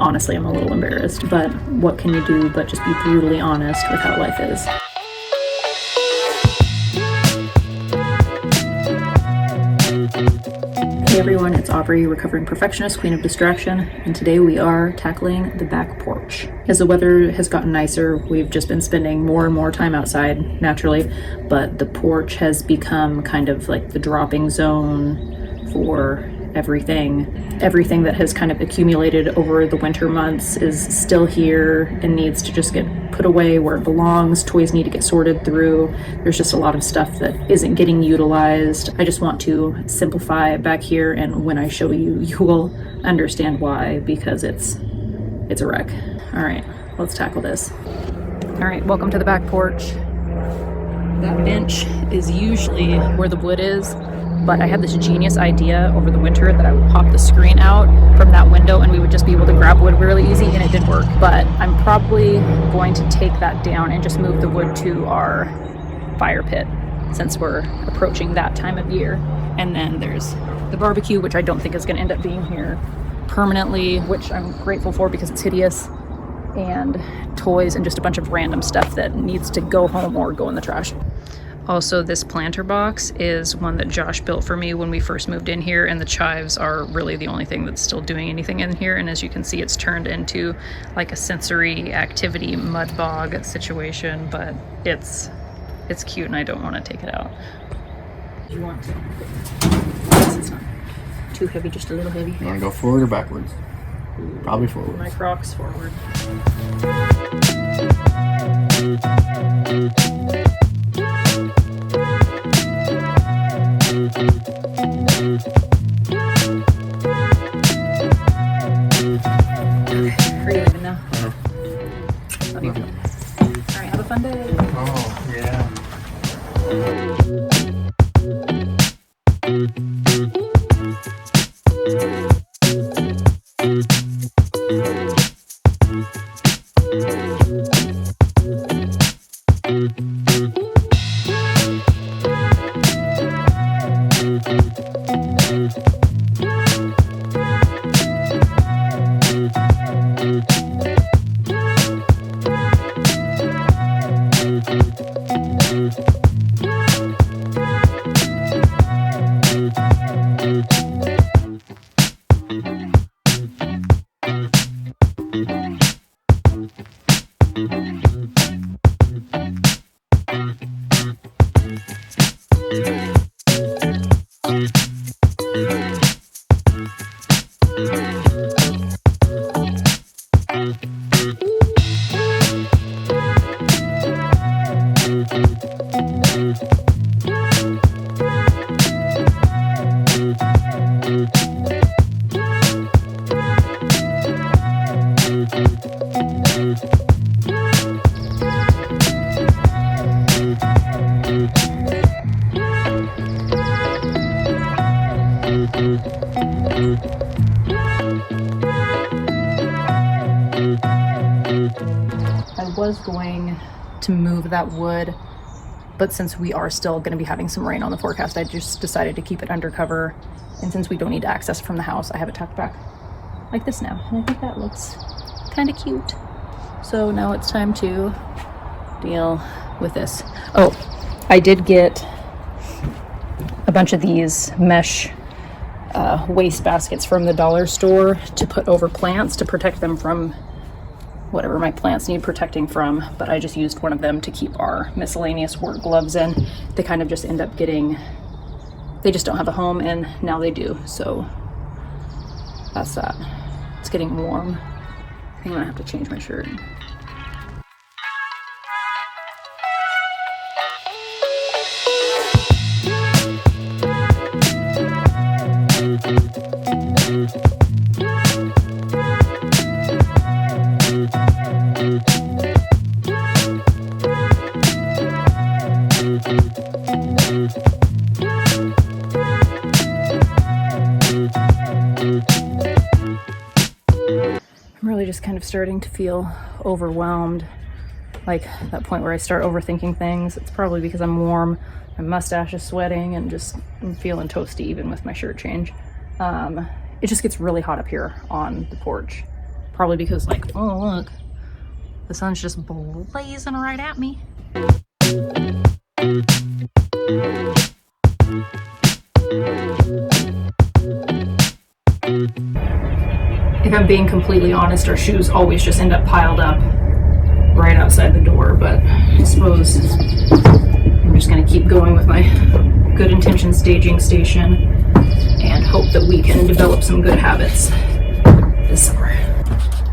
honestly, I'm a little embarrassed, but what can you do but just be brutally honest with how life is? Hey everyone, it's Aubrey, recovering perfectionist, queen of distraction, and today we are tackling the back porch. As the weather has gotten nicer, we've just been spending more and more time outside, naturally, but the porch has become kind of like the dropping zone for everything. Everything that has kind of accumulated over the winter months is still here and needs to just get put away where it belongs. Toys need to get sorted through. There's just a lot of stuff that isn't getting utilized. I just want to simplify back here, and when I show you, you will understand why, because it's a wreck. All right, let's tackle this. All right, welcome to the back porch. That bench is usually where the wood is, but I had this genius idea over the winter that I would pop the screen out from that window and we would just be able to grab wood really easy, and it did work. But I'm probably going to take that down and just move the wood to our fire pit since we're approaching that time of year. And then there's the barbecue, which I don't think is going to end up being here permanently, which I'm grateful for because it's hideous, and toys and just a bunch of random stuff that needs to go home or go in the trash. Also, this planter box is one that Josh built for me when we first moved in here, and the chives are really the only thing that's still doing anything in here. And as you can see, it's turned into like a sensory activity mud bog situation, but it's cute and I don't want to take it out. You want to? Yes, it's not too heavy, just a little heavy. You want to go forward or backwards? Probably forward. My Crocs forward. Are you leaving now? How do you feel? Alright, have a fun day. Oh, yeah. I was going to move that wood, but since we are still going to be having some rain on the forecast, I just decided to keep it undercover. And since we don't need to access it from the house, I have it tucked back like this now. And I think that looks kind of cute. So now it's time to deal with this. Oh, I did get a bunch of these mesh waste baskets from the dollar store to put over plants to protect them from whatever my plants need protecting from, but I just used one of them to keep our miscellaneous work gloves in. They kind of just end up getting, they just don't have a home, and now they do, so that's that. It's getting warm. I think I'm gonna have to change my shirt. I'm really just kind of starting to feel overwhelmed, like that point where I start overthinking things. It's probably because I'm warm, my mustache is sweating, and just I'm feeling toasty even with my shirt change. It just gets really hot up here on the porch, Probably because like, oh look, the sun's just blazing right at me. If I'm being completely honest, our shoes always just end up piled up right outside the door, but I suppose I'm just gonna keep going with my good intention staging station and hope that we can develop some good habits this summer.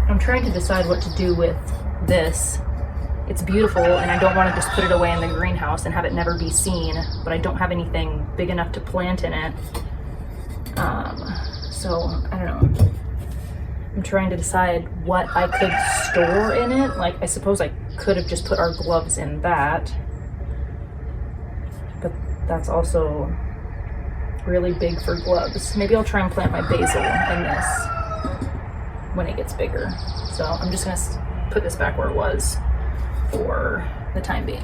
I'm trying to decide what to do with this. It's beautiful and I don't want to just put it away in the greenhouse and have it never be seen, but I don't have anything big enough to plant in it. So I don't know. I'm trying to decide what I could store in it. Like, I suppose I could have just put our gloves in that, but that's also really big for gloves. Maybe I'll try and plant my basil in this when it gets bigger. So I'm just gonna put this back where it was for the time being.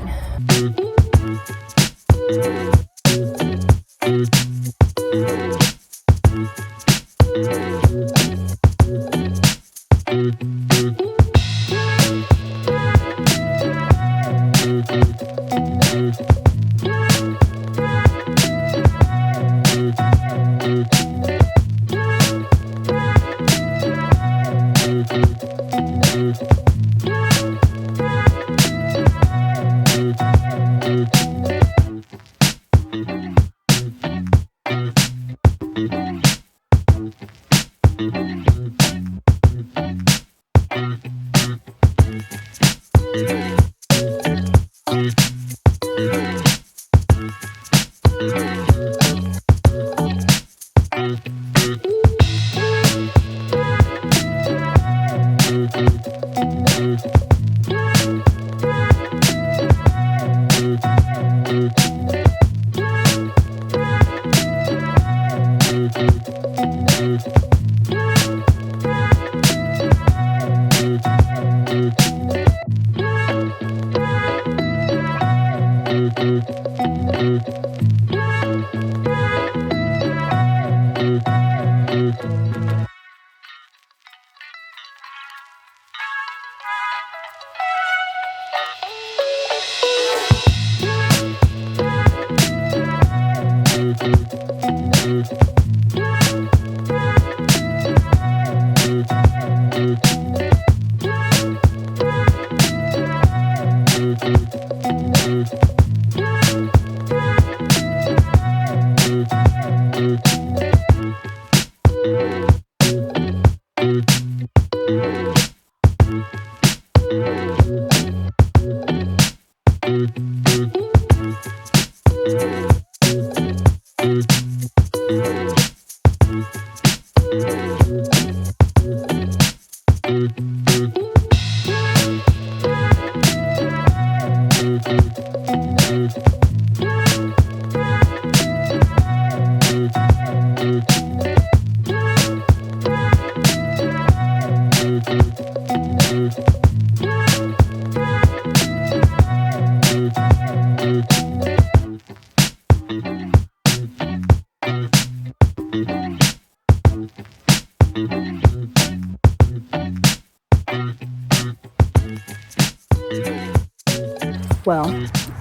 Well,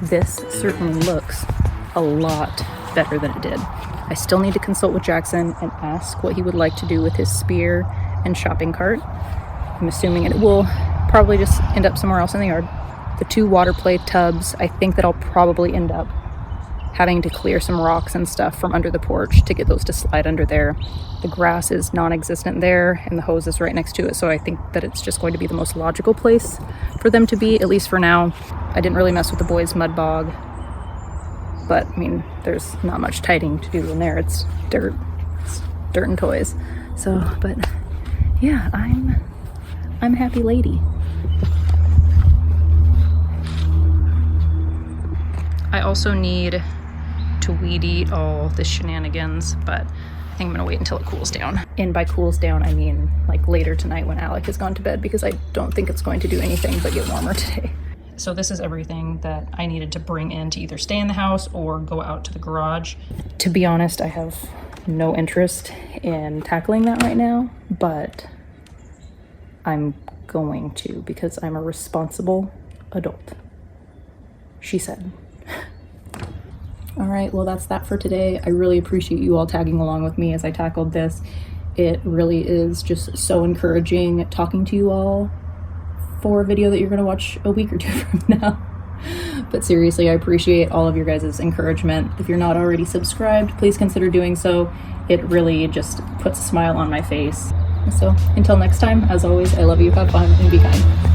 this certainly looks a lot better than it did. I still need to consult with Jackson and ask what he would like to do with his spear and shopping cart. I'm assuming it will probably just end up somewhere else in the yard. The 2 water play tubs, I think that I'll probably end up having to clear some rocks and stuff from under the porch to get those to slide under there. The grass is non-existent there and the hose is right next to it, so I think that it's just going to be the most logical place for them to be, at least for now. I didn't really mess with the boys' mud bog, but I mean, there's not much tidying to do in there. It's dirt and toys. So, but yeah, I'm a happy lady. I also need to weed eat all the shenanigans, but I think I'm gonna wait until it cools down. And by cools down, I mean like later tonight when Alec has gone to bed, because I don't think it's going to do anything but get warmer today. So this is everything that I needed to bring in to either stay in the house or go out to the garage. To be honest, I have no interest in tackling that right now, but I'm going to, because I'm a responsible adult, she said. All right, well, that's that for today. I really appreciate you all tagging along with me as I tackled this. It really is just so encouraging talking to you all for a video that you're gonna watch a week or two from now. But seriously, I appreciate all of your guys' encouragement. If you're not already subscribed, please consider doing so. It really just puts a smile on my face. So until next time, as always, I love you, have fun, and be kind.